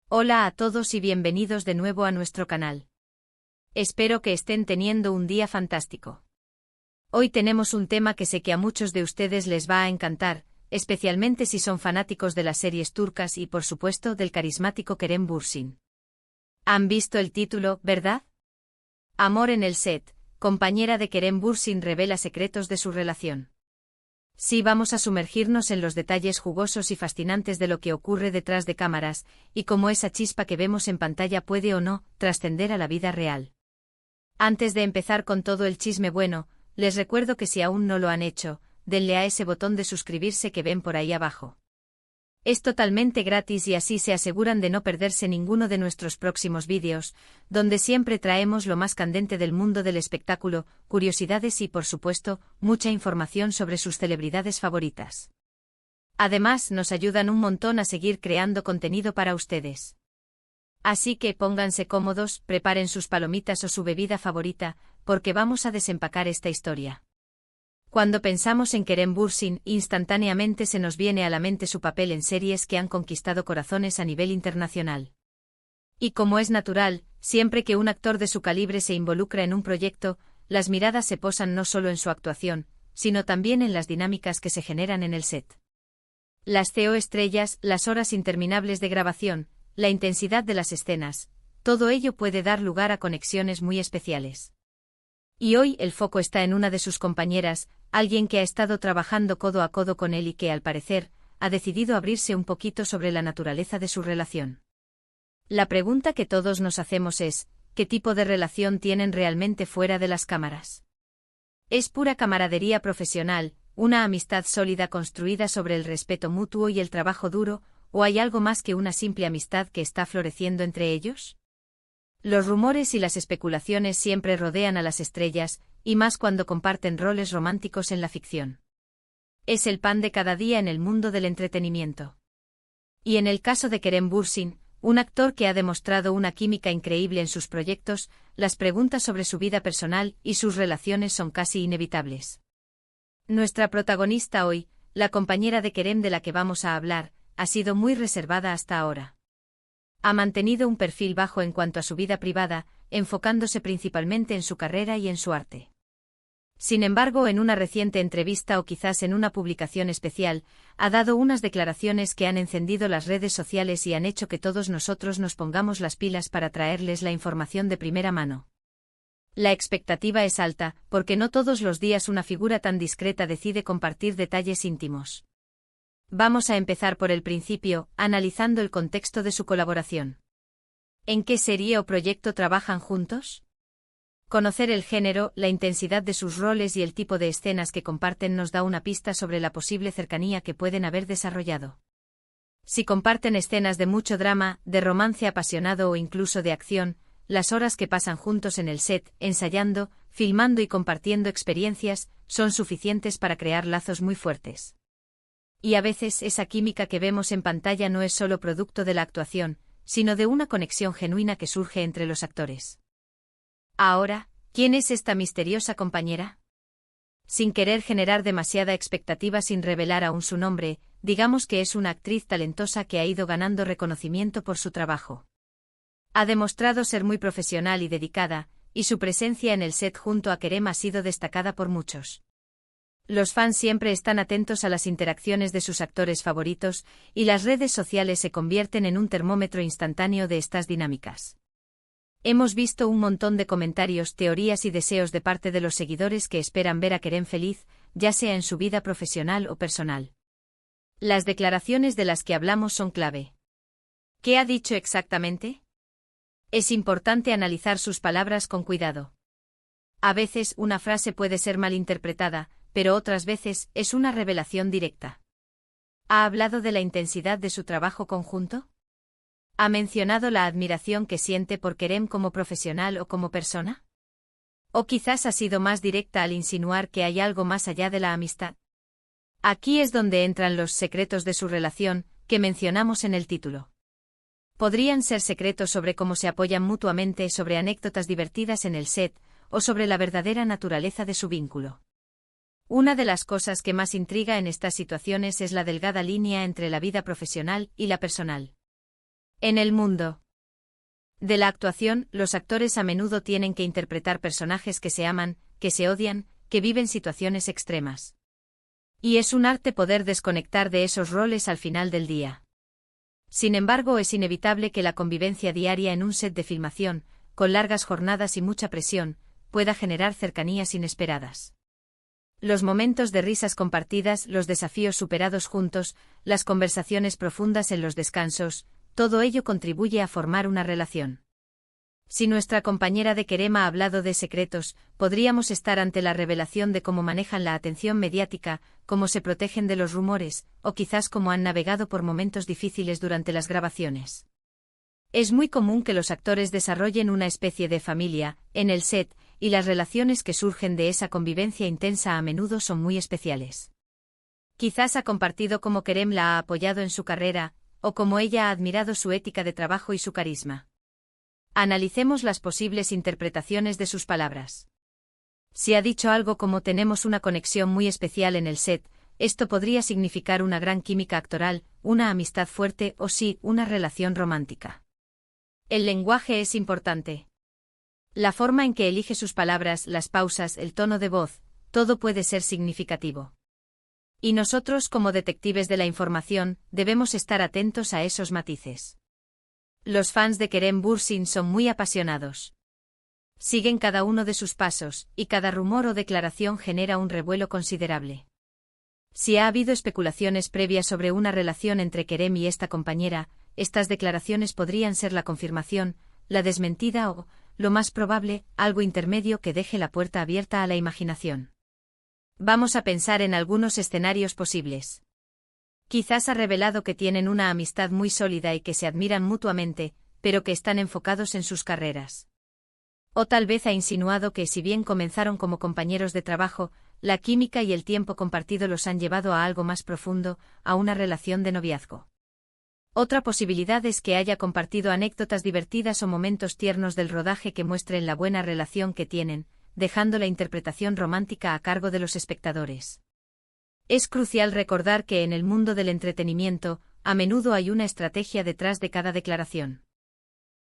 Hola a todos y bienvenidos de nuevo a nuestro canal. Espero que estén teniendo un día fantástico. Hoy tenemos un tema que sé que a muchos de ustedes les va a encantar, especialmente si son fanáticos de las series turcas y por supuesto del carismático Kerem Bürsin. ¿Han visto el título, verdad? Amor en el set, compañera de Kerem Bürsin revela secretos de su relación. Sí, vamos a sumergirnos en los detalles jugosos y fascinantes de lo que ocurre detrás de cámaras, y cómo esa chispa que vemos en pantalla puede o no trascender a la vida real. Antes de empezar con todo el chisme bueno, les recuerdo que si aún no lo han hecho, denle a ese botón de suscribirse que ven por ahí abajo. Es totalmente gratis y así se aseguran de no perderse ninguno de nuestros próximos vídeos, donde siempre traemos lo más candente del mundo del espectáculo, curiosidades y, por supuesto, mucha información sobre sus celebridades favoritas. Además, nos ayudan un montón a seguir creando contenido para ustedes. Así que pónganse cómodos, preparen sus palomitas o su bebida favorita, porque vamos a desempacar esta historia. Cuando pensamos en Kerem Bürsin, instantáneamente se nos viene a la mente su papel en series que han conquistado corazones a nivel internacional. Y como es natural, siempre que un actor de su calibre se involucra en un proyecto, las miradas se posan no solo en su actuación, sino también en las dinámicas que se generan en el set. Las estrellas, las horas interminables de grabación, la intensidad de las escenas, todo ello puede dar lugar a conexiones muy especiales. Y hoy el foco está en una de sus compañeras, alguien que ha estado trabajando codo a codo con él y que, al parecer, ha decidido abrirse un poquito sobre la naturaleza de su relación. La pregunta que todos nos hacemos es, ¿qué tipo de relación tienen realmente fuera de las cámaras? ¿Es pura camaradería profesional, una amistad sólida construida sobre el respeto mutuo y el trabajo duro, o hay algo más que una simple amistad que está floreciendo entre ellos? Los rumores y las especulaciones siempre rodean a las estrellas, y más cuando comparten roles románticos en la ficción. Es el pan de cada día en el mundo del entretenimiento. Y en el caso de Kerem Bürsin, un actor que ha demostrado una química increíble en sus proyectos, las preguntas sobre su vida personal y sus relaciones son casi inevitables. Nuestra protagonista hoy, la compañera de Kerem de la que vamos a hablar, ha sido muy reservada hasta ahora. Ha mantenido un perfil bajo en cuanto a su vida privada, enfocándose principalmente en su carrera y en su arte. Sin embargo, en una reciente entrevista o quizás en una publicación especial, ha dado unas declaraciones que han encendido las redes sociales y han hecho que todos nosotros nos pongamos las pilas para traerles la información de primera mano. La expectativa es alta, porque no todos los días una figura tan discreta decide compartir detalles íntimos. Vamos a empezar por el principio, analizando el contexto de su colaboración. ¿En qué serie o proyecto trabajan juntos? Conocer el género, la intensidad de sus roles y el tipo de escenas que comparten nos da una pista sobre la posible cercanía que pueden haber desarrollado. Si comparten escenas de mucho drama, de romance apasionado o incluso de acción, las horas que pasan juntos en el set, ensayando, filmando y compartiendo experiencias, son suficientes para crear lazos muy fuertes. Y a veces esa química que vemos en pantalla no es solo producto de la actuación, sino de una conexión genuina que surge entre los actores. Ahora, ¿quién es esta misteriosa compañera? Sin querer generar demasiada expectativa sin revelar aún su nombre, digamos que es una actriz talentosa que ha ido ganando reconocimiento por su trabajo. Ha demostrado ser muy profesional y dedicada, y su presencia en el set junto a Kerem ha sido destacada por muchos. Los fans siempre están atentos a las interacciones de sus actores favoritos, y las redes sociales se convierten en un termómetro instantáneo de estas dinámicas. Hemos visto un montón de comentarios, teorías y deseos de parte de los seguidores que esperan ver a Kerem feliz, ya sea en su vida profesional o personal. Las declaraciones de las que hablamos son clave. ¿Qué ha dicho exactamente? Es importante analizar sus palabras con cuidado. A veces una frase puede ser malinterpretada, pero otras veces es una revelación directa. ¿Ha hablado de la intensidad de su trabajo conjunto? ¿Ha mencionado la admiración que siente por Kerem como profesional o como persona? ¿O quizás ha sido más directa al insinuar que hay algo más allá de la amistad? Aquí es donde entran los secretos de su relación, que mencionamos en el título. Podrían ser secretos sobre cómo se apoyan mutuamente, sobre anécdotas divertidas en el set, o sobre la verdadera naturaleza de su vínculo. Una de las cosas que más intriga en estas situaciones es la delgada línea entre la vida profesional y la personal. En el mundo de la actuación, los actores a menudo tienen que interpretar personajes que se aman, que se odian, que viven situaciones extremas. Y es un arte poder desconectar de esos roles al final del día. Sin embargo, es inevitable que la convivencia diaria en un set de filmación, con largas jornadas y mucha presión, pueda generar cercanías inesperadas. Los momentos de risas compartidas, los desafíos superados juntos, las conversaciones profundas en los descansos, todo ello contribuye a formar una relación. Si nuestra compañera de Querem ha hablado de secretos, podríamos estar ante la revelación de cómo manejan la atención mediática, cómo se protegen de los rumores, o quizás cómo han navegado por momentos difíciles durante las grabaciones. Es muy común que los actores desarrollen una especie de familia en el set, y las relaciones que surgen de esa convivencia intensa a menudo son muy especiales. Quizás ha compartido cómo Querem la ha apoyado en su carrera, o cómo ella ha admirado su ética de trabajo y su carisma. Analicemos las posibles interpretaciones de sus palabras. Si ha dicho algo como tenemos una conexión muy especial en el set, esto podría significar una gran química actoral, una amistad fuerte o sí, una relación romántica. El lenguaje es importante. La forma en que elige sus palabras, las pausas, el tono de voz, todo puede ser significativo. Y nosotros, como detectives de la información, debemos estar atentos a esos matices. Los fans de Querem Bürsin son muy apasionados. Siguen cada uno de sus pasos, y cada rumor o declaración genera un revuelo considerable. Si ha habido especulaciones previas sobre una relación entre Querem y esta compañera, estas declaraciones podrían ser la confirmación, la desmentida o, lo más probable, algo intermedio que deje la puerta abierta a la imaginación. Vamos a pensar en algunos escenarios posibles. Quizás ha revelado que tienen una amistad muy sólida y que se admiran mutuamente, pero que están enfocados en sus carreras. O tal vez ha insinuado que si bien comenzaron como compañeros de trabajo, la química y el tiempo compartido los han llevado a algo más profundo, a una relación de noviazgo. Otra posibilidad es que haya compartido anécdotas divertidas o momentos tiernos del rodaje que muestren la buena relación que tienen, dejando la interpretación romántica a cargo de los espectadores. Es crucial recordar que en el mundo del entretenimiento, a menudo hay una estrategia detrás de cada declaración.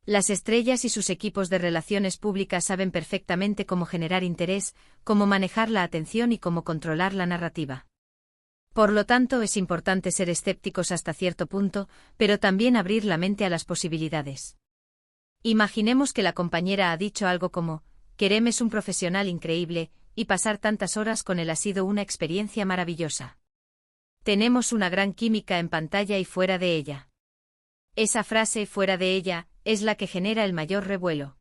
Las estrellas y sus equipos de relaciones públicas saben perfectamente cómo generar interés, cómo manejar la atención y cómo controlar la narrativa. Por lo tanto, es importante ser escépticos hasta cierto punto, pero también abrir la mente a las posibilidades. Imaginemos que la compañera ha dicho algo como, Querem es un profesional increíble, y pasar tantas horas con él ha sido una experiencia maravillosa. Tenemos una gran química en pantalla y fuera de ella. Esa frase, fuera de ella, es la que genera el mayor revuelo.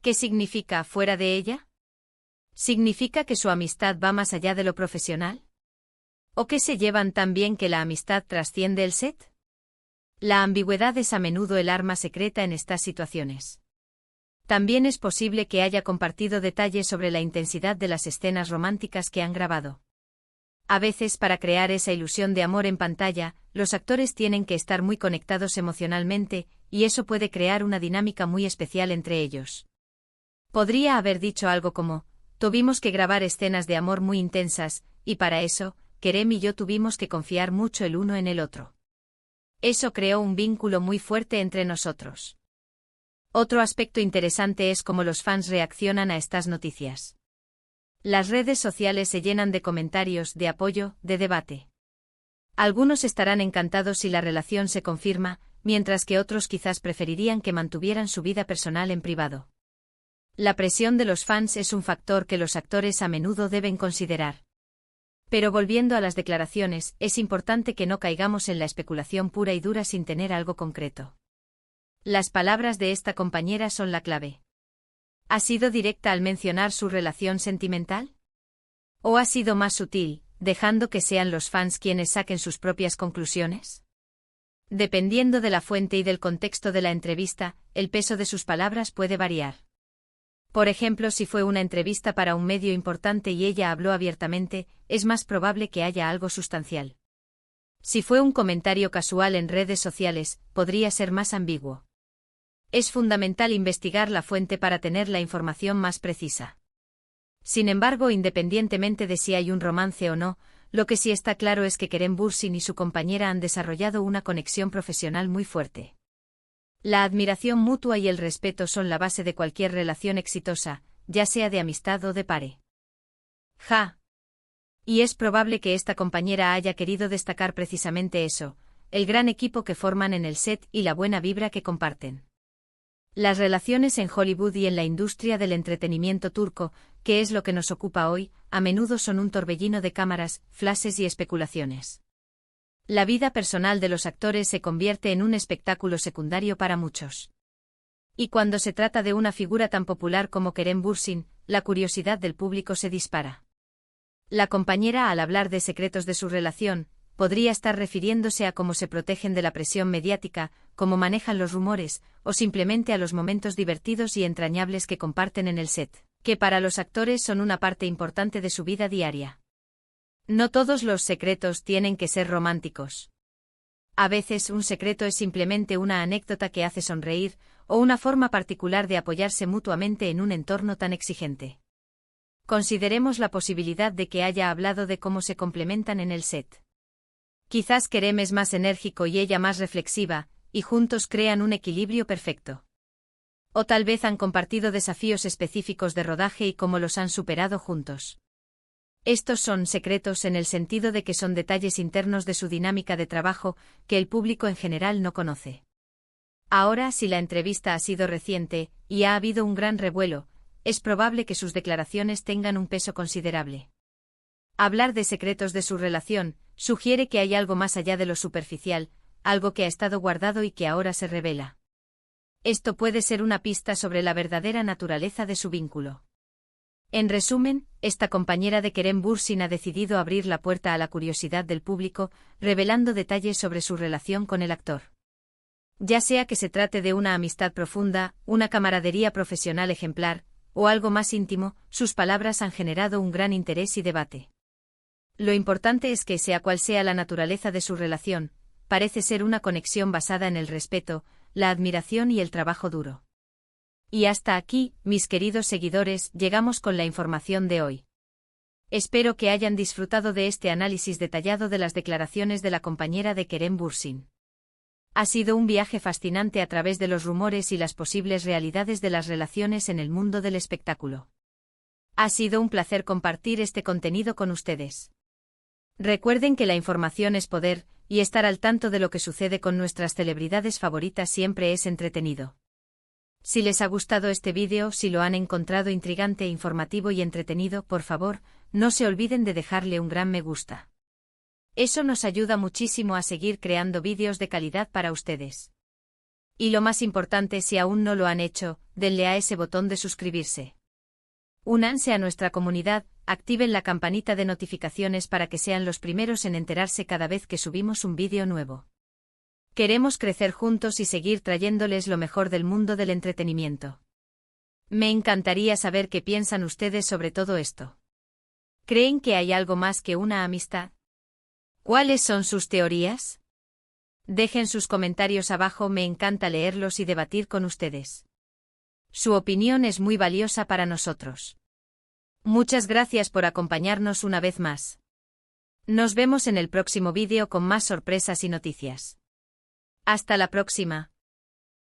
¿Qué significa fuera de ella? ¿Significa que su amistad va más allá de lo profesional? ¿O que se llevan tan bien que la amistad trasciende el set? La ambigüedad es a menudo el arma secreta en estas situaciones. También es posible que haya compartido detalles sobre la intensidad de las escenas románticas que han grabado. A veces, para crear esa ilusión de amor en pantalla, los actores tienen que estar muy conectados emocionalmente, y eso puede crear una dinámica muy especial entre ellos. Podría haber dicho algo como, tuvimos que grabar escenas de amor muy intensas, y para eso, Querem y yo tuvimos que confiar mucho el uno en el otro. Eso creó un vínculo muy fuerte entre nosotros. Otro aspecto interesante es cómo los fans reaccionan a estas noticias. Las redes sociales se llenan de comentarios, de apoyo, de debate. Algunos estarán encantados si la relación se confirma, mientras que otros quizás preferirían que mantuvieran su vida personal en privado. La presión de los fans es un factor que los actores a menudo deben considerar. Pero volviendo a las declaraciones, es importante que no caigamos en la especulación pura y dura sin tener algo concreto. Las palabras de esta compañera son la clave. ¿Ha sido directa al mencionar su relación sentimental? ¿O ha sido más sutil, dejando que sean los fans quienes saquen sus propias conclusiones? Dependiendo de la fuente y del contexto de la entrevista, el peso de sus palabras puede variar. Por ejemplo, si fue una entrevista para un medio importante y ella habló abiertamente, es más probable que haya algo sustancial. Si fue un comentario casual en redes sociales, podría ser más ambiguo. Es fundamental investigar la fuente para tener la información más precisa. Sin embargo, independientemente de si hay un romance o no, lo que sí está claro es que Querem Bürsin y su compañera han desarrollado una conexión profesional muy fuerte. La admiración mutua y el respeto son la base de cualquier relación exitosa, ya sea de amistad o de pare. Ja. Y es probable que esta compañera haya querido destacar precisamente eso, el gran equipo que forman en el set y la buena vibra que comparten. Las relaciones en Hollywood y en la industria del entretenimiento turco, que es lo que nos ocupa hoy, a menudo son un torbellino de cámaras, flashes y especulaciones. La vida personal de los actores se convierte en un espectáculo secundario para muchos. Y cuando se trata de una figura tan popular como Kerem Bürsin, la curiosidad del público se dispara. La compañera, al hablar de secretos de su relación, podría estar refiriéndose a cómo se protegen de la presión mediática, cómo manejan los rumores, o simplemente a los momentos divertidos y entrañables que comparten en el set, que para los actores son una parte importante de su vida diaria. No todos los secretos tienen que ser románticos. A veces un secreto es simplemente una anécdota que hace sonreír, o una forma particular de apoyarse mutuamente en un entorno tan exigente. Consideremos la posibilidad de que haya hablado de cómo se complementan en el set. Quizás Kerem es más enérgico y ella más reflexiva, y juntos crean un equilibrio perfecto. O tal vez han compartido desafíos específicos de rodaje y cómo los han superado juntos. Estos son secretos en el sentido de que son detalles internos de su dinámica de trabajo que el público en general no conoce. Ahora, si la entrevista ha sido reciente, y ha habido un gran revuelo, es probable que sus declaraciones tengan un peso considerable. Hablar de secretos de su relación sugiere que hay algo más allá de lo superficial, algo que ha estado guardado y que ahora se revela. Esto puede ser una pista sobre la verdadera naturaleza de su vínculo. En resumen, esta compañera de Kerem Bürsin ha decidido abrir la puerta a la curiosidad del público, revelando detalles sobre su relación con el actor. Ya sea que se trate de una amistad profunda, una camaradería profesional ejemplar, o algo más íntimo, sus palabras han generado un gran interés y debate. Lo importante es que, sea cual sea la naturaleza de su relación, parece ser una conexión basada en el respeto, la admiración y el trabajo duro. Y hasta aquí, mis queridos seguidores, llegamos con la información de hoy. Espero que hayan disfrutado de este análisis detallado de las declaraciones de la compañera de Kerem Bürsin. Ha sido un viaje fascinante a través de los rumores y las posibles realidades de las relaciones en el mundo del espectáculo. Ha sido un placer compartir este contenido con ustedes. Recuerden que la información es poder, y estar al tanto de lo que sucede con nuestras celebridades favoritas siempre es entretenido. Si les ha gustado este vídeo, si lo han encontrado intrigante, informativo y entretenido, por favor, no se olviden de dejarle un gran me gusta. Eso nos ayuda muchísimo a seguir creando vídeos de calidad para ustedes. Y lo más importante, si aún no lo han hecho, denle a ese botón de suscribirse. Únanse a nuestra comunidad, activen la campanita de notificaciones para que sean los primeros en enterarse cada vez que subimos un vídeo nuevo. Queremos crecer juntos y seguir trayéndoles lo mejor del mundo del entretenimiento. Me encantaría saber qué piensan ustedes sobre todo esto. ¿Creen que hay algo más que una amistad? ¿Cuáles son sus teorías? Dejen sus comentarios abajo, me encanta leerlos y debatir con ustedes. Su opinión es muy valiosa para nosotros. Muchas gracias por acompañarnos una vez más. Nos vemos en el próximo vídeo con más sorpresas y noticias. Hasta la próxima.